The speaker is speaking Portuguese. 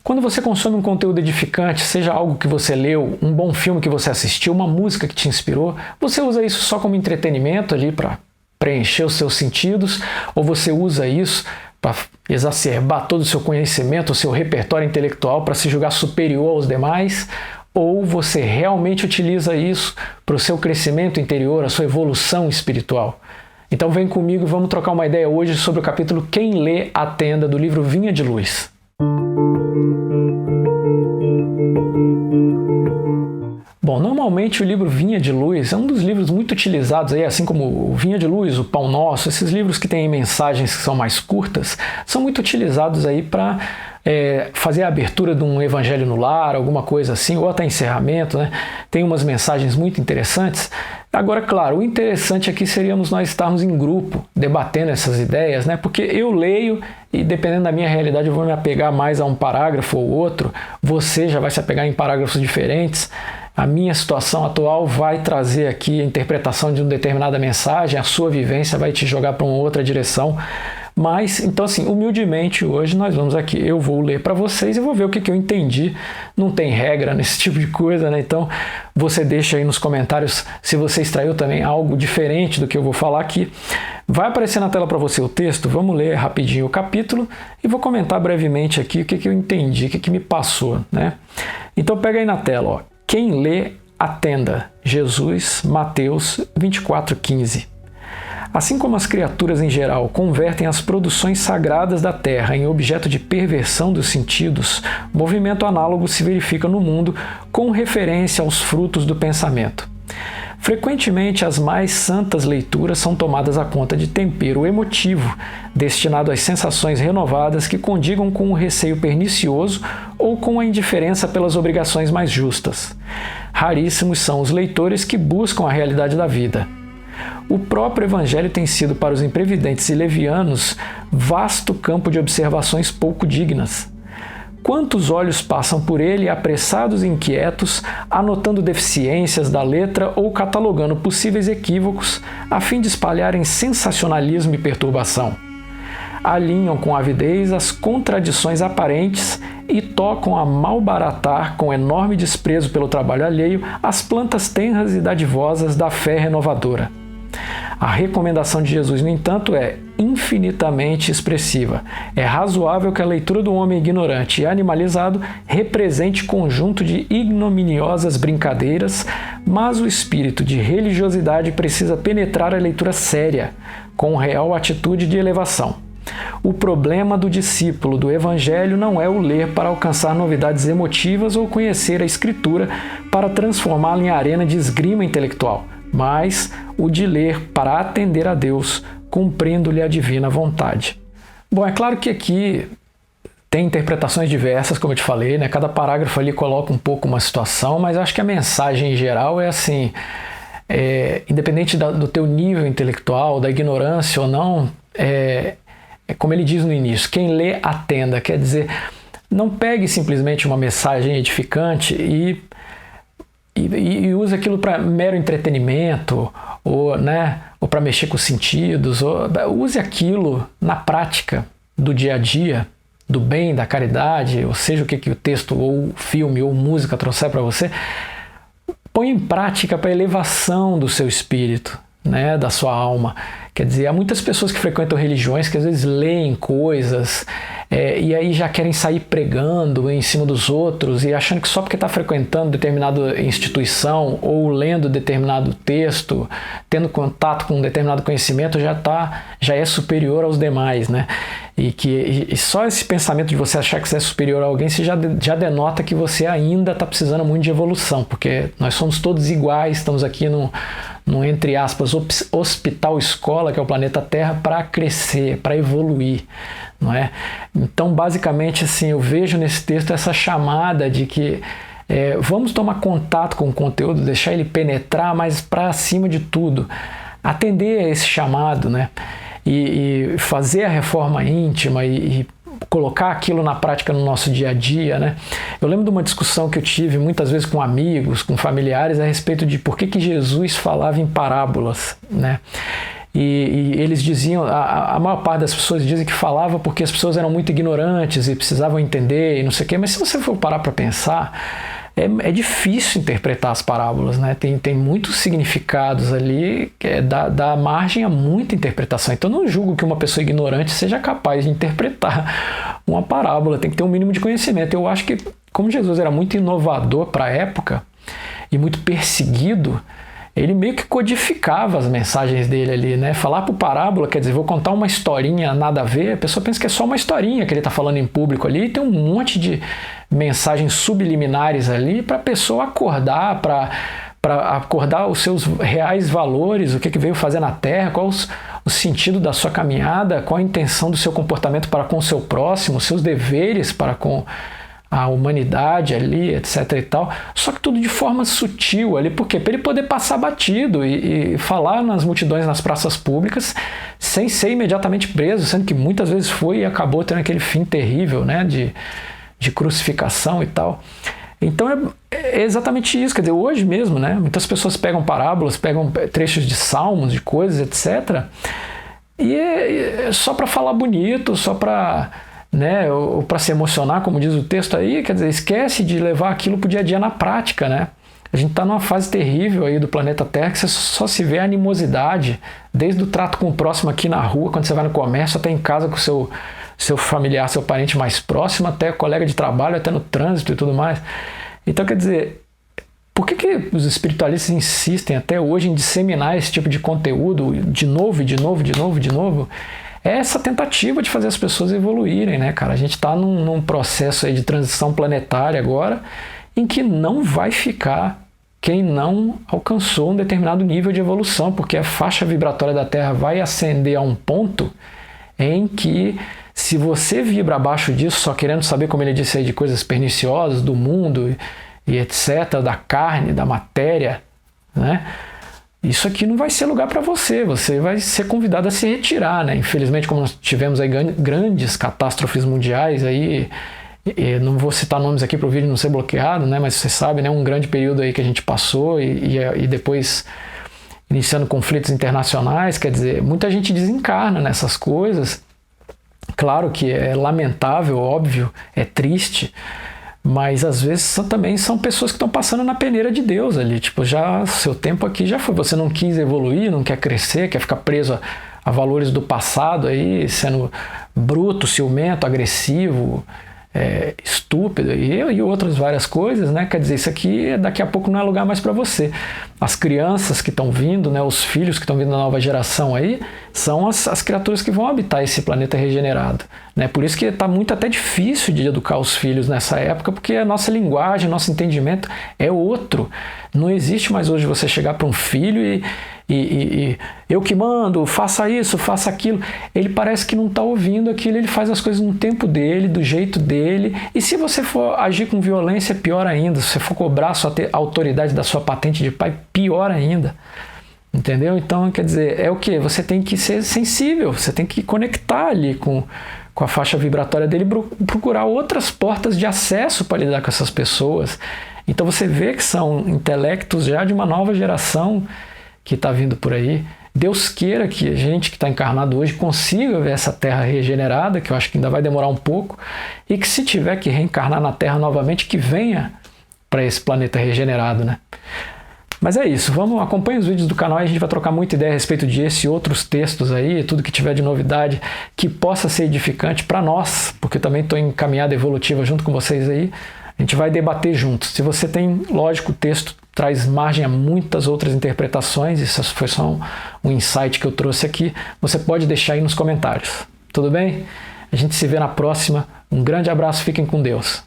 Quando você consome um conteúdo edificante, seja algo que você leu, um bom filme que você assistiu, uma música que te inspirou, você usa isso só como entretenimento ali para preencher os seus sentidos, ou você usa isso para exacerbar todo o seu conhecimento, o seu repertório intelectual para se julgar superior aos demais, ou você realmente utiliza isso para o seu crescimento interior, a sua evolução espiritual? Então vem comigo e vamos trocar uma ideia hoje sobre o capítulo Quem Lê, Atenda, do livro Vinha de Luz. Bom, normalmente o livro Vinha de Luz é um dos livros muito utilizados aí, assim como o Vinha de Luz, o Pão Nosso, esses livros que têm mensagens que são mais curtas, são muito utilizados aí para fazer a abertura de um evangelho no lar, alguma coisa assim, ou até encerramento, né? Tem umas mensagens muito interessantes. Agora, claro, o interessante aqui seríamos nós estarmos em grupo, debatendo essas ideias, né? Porque eu leio e, dependendo da minha realidade, eu vou me apegar mais a um parágrafo ou outro, você já vai se apegar em parágrafos diferentes. A minha situação atual vai trazer aqui a interpretação de uma determinada mensagem, a sua vivência vai te jogar para uma outra direção. Mas, então assim, humildemente hoje nós vamos aqui, eu vou ler para vocês e vou ver o que eu entendi. Não tem regra nesse tipo de coisa, né? Então você deixa aí nos comentários se você extraiu também algo diferente do que eu vou falar aqui. Vai aparecer na tela para você o texto, vamos ler rapidinho o capítulo e vou comentar brevemente aqui o que eu entendi, o que me passou, né? Então pega aí na tela, ó. Quem lê, atenda. Jesus, Mateus 24:15. Assim como as criaturas em geral convertem as produções sagradas da terra em objeto de perversão dos sentidos, movimento análogo se verifica no mundo com referência aos frutos do pensamento. Frequentemente, as mais santas leituras são tomadas a conta de tempero emotivo, destinado às sensações renovadas que condigam com o receio pernicioso ou com a indiferença pelas obrigações mais justas. Raríssimos são os leitores que buscam a realidade da vida. O próprio Evangelho tem sido para os imprevidentes e levianos vasto campo de observações pouco dignas. Quantos olhos passam por ele apressados e inquietos, anotando deficiências da letra ou catalogando possíveis equívocos, a fim de espalharem sensacionalismo e perturbação. Alinham com avidez as contradições aparentes e tocam a malbaratar, com enorme desprezo pelo trabalho alheio, as plantas tenras e dadivosas da fé renovadora. A recomendação de Jesus, no entanto, é infinitamente expressiva. É razoável que a leitura do homem ignorante e animalizado represente conjunto de ignominiosas brincadeiras, mas o espírito de religiosidade precisa penetrar a leitura séria, com real atitude de elevação. O problema do discípulo do Evangelho não é o ler para alcançar novidades emotivas ou conhecer a Escritura para transformá-la em arena de esgrima intelectual, mas o de ler para atender a Deus, cumprindo-lhe a divina vontade. Bom, é claro que aqui tem interpretações diversas, como eu te falei, né? Cada parágrafo ali coloca um pouco uma situação, mas acho que a mensagem em geral é assim, independente do teu nível intelectual, da ignorância ou não, como ele diz no início, quem lê, atenda. Quer dizer, não pegue simplesmente uma mensagem edificante e use aquilo para mero entretenimento, ou para mexer com os sentidos, use aquilo na prática do dia a dia, do bem, da caridade, ou seja o que o texto, ou filme, ou música trouxer para você, põe em prática para a elevação do seu espírito, né, da sua alma. Quer dizer, há muitas pessoas que frequentam religiões que às vezes leem coisas e aí já querem sair pregando em cima dos outros e achando que só porque está frequentando determinada instituição ou lendo determinado texto, tendo contato com um determinado conhecimento, já é superior aos demais, né? E só esse pensamento de você achar que você é superior a alguém, você já denota que você ainda está precisando muito de evolução, porque nós somos todos iguais, estamos aqui no entre aspas, hospital-escola, que é o planeta Terra, para crescer, para evoluir, não é? Então, basicamente, assim, eu vejo nesse texto essa chamada de que vamos tomar contato com o conteúdo, deixar ele penetrar, mas para acima de tudo, atender a esse chamado, né? E fazer a reforma íntima e colocar aquilo na prática no nosso dia a dia, né? Eu lembro de uma discussão que eu tive muitas vezes com amigos, com familiares, a respeito de por que Jesus falava em parábolas, né? e eles diziam, a maior parte das pessoas dizem que falava porque as pessoas eram muito ignorantes e precisavam entender e não sei o quê, mas se você for parar para pensar, é difícil interpretar as parábolas, né? Tem muitos significados ali que dá margem a muita interpretação. Então não julgo que uma pessoa ignorante seja capaz de interpretar uma parábola, tem que ter um mínimo de conhecimento. Eu acho que, como Jesus era muito inovador para a época e muito perseguido, ele meio que codificava as mensagens dele ali, né? Falar por parábola, quer dizer, vou contar uma historinha nada a ver, a pessoa pensa que é só uma historinha que ele está falando em público ali, e tem um monte de mensagens subliminares ali para a pessoa acordar, para acordar os seus reais valores, o que veio fazer na Terra, qual o sentido da sua caminhada, qual a intenção do seu comportamento para com o seu próximo, os seus deveres para com a humanidade ali, etc e tal, só que tudo de forma sutil ali, por quê? Para ele poder passar batido e falar nas multidões, nas praças públicas, sem ser imediatamente preso, sendo que muitas vezes foi e acabou tendo aquele fim terrível, né, de crucificação e tal. Então é exatamente isso, quer dizer, hoje mesmo, né, muitas pessoas pegam parábolas, pegam trechos de salmos, de coisas, etc, e é só para falar bonito, só para, né, ou para se emocionar, como diz o texto aí, quer dizer, esquece de levar aquilo para o dia a dia na prática, né? A gente está numa fase terrível aí do planeta Terra que você só se vê animosidade, desde o trato com o próximo aqui na rua, quando você vai no comércio, até em casa com o seu familiar, seu parente mais próximo, até colega de trabalho, até no trânsito e tudo mais. Então, quer dizer, por que os espiritualistas insistem até hoje em disseminar esse tipo de conteúdo de novo, de novo, de novo, de novo? É essa tentativa de fazer as pessoas evoluírem, né, cara? A gente está num processo aí de transição planetária agora, em que não vai ficar quem não alcançou um determinado nível de evolução, porque a faixa vibratória da Terra vai ascender a um ponto em que, se você vibra abaixo disso, só querendo saber, como ele disse aí, de coisas perniciosas, do mundo e etc., da carne, da matéria, né? Isso aqui não vai ser lugar para você, você vai ser convidado a se retirar, né? Infelizmente, como nós tivemos aí grandes catástrofes mundiais, aí, não vou citar nomes aqui para o vídeo não ser bloqueado, né? Mas você sabe, né? Um grande período aí que a gente passou e depois iniciando conflitos internacionais, quer dizer, muita gente desencarna nessas coisas. Claro que é lamentável, óbvio, é triste, mas às vezes também são pessoas que estão passando na peneira de Deus ali, tipo, já seu tempo aqui já foi, você não quis evoluir, não quer crescer, quer ficar preso a valores do passado aí, sendo bruto, ciumento, agressivo, estúpido e outras várias coisas, né? Quer dizer, isso aqui daqui a pouco não é lugar mais para você. As crianças que estão vindo, né, os filhos que estão vindo da nova geração aí, são as criaturas que vão habitar esse planeta regenerado, né? Por isso que está muito até difícil de educar os filhos nessa época, porque a nossa linguagem, nosso entendimento é outro. Não existe mais hoje você chegar para um filho e eu que mando, faça isso, faça aquilo. Ele parece que não está ouvindo aquilo, ele faz as coisas no tempo dele, do jeito dele. E se você for agir com violência, é pior ainda. Se você for cobrar a autoridade da sua patente de pai, pior ainda. Entendeu? Então, quer dizer, é o que? Você tem que ser sensível, você tem que conectar ali com a faixa vibratória dele, procurar outras portas de acesso para lidar com essas pessoas. Então você vê que são intelectos já de uma nova geração que está vindo por aí. Deus queira que a gente que está encarnado hoje consiga ver essa Terra regenerada, que eu acho que ainda vai demorar um pouco, e que se tiver que reencarnar na Terra novamente, que venha para esse planeta regenerado, né? Mas é isso, acompanhe os vídeos do canal e a gente vai trocar muita ideia a respeito de esse e outros textos aí, tudo que tiver de novidade que possa ser edificante para nós, porque eu também estou em caminhada evolutiva junto com vocês aí, a gente vai debater juntos. Se você tem, lógico, o texto traz margem a muitas outras interpretações, isso foi só um insight que eu trouxe aqui, você pode deixar aí nos comentários. Tudo bem? A gente se vê na próxima. Um grande abraço, fiquem com Deus.